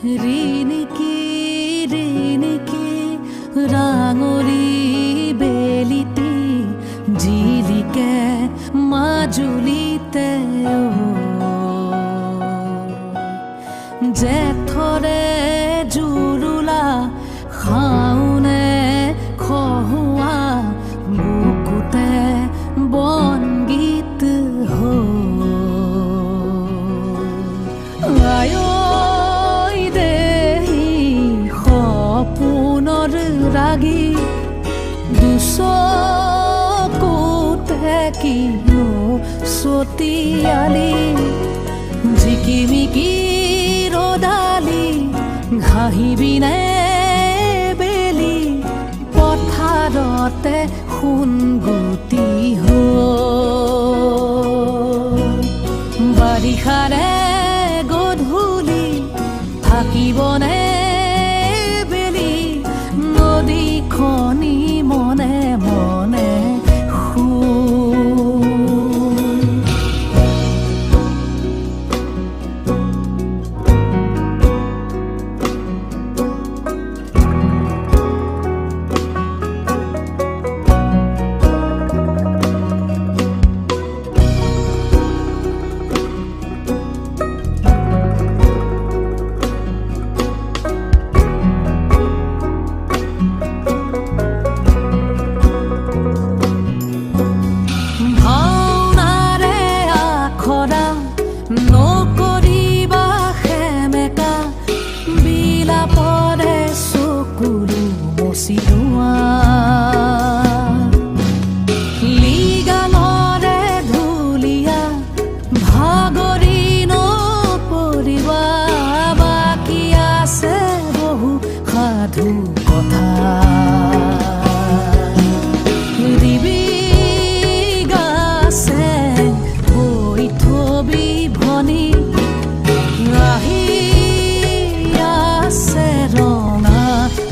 ৰিণিকি ৰিণিকি ৰাঙৰি বেলিটি জিলিকে মাজুলীতে জেঠৰে জুৰুলা খাওনে খহুৱা বুকুতে বনগীত ৰাগি দুচকুতে কিনো চতিয়ালি জিকিমিকি ৰদালি ঘাঁহিবিনে বেলি পথাৰতে সোণগুটি বাৰিষাৰে গধূলি থাকিবনে খনি মনে মনে নকৰিবা সেমেকা বিলাপৰে চকুলো মচি লোৱা লিগালৰে ধুলীয়া ভাগৰি নপৰিবা বাকী আছে বহু সাধু কথা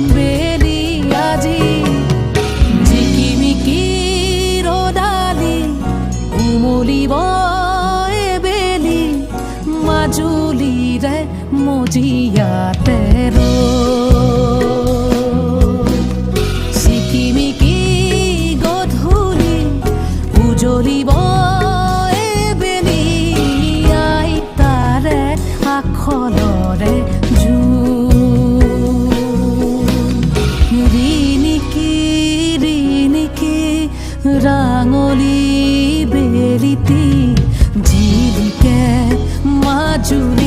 বেলি আজি জিকিমিকি ৰদালি উমলিব বেলি মাজুলীৰে মজিয়াতে জিকিমিকি গধূলি উজলিব বেলি আইতাৰে আখলৰে ৰাঙলি বেলিটি জিলিকে মাজুলী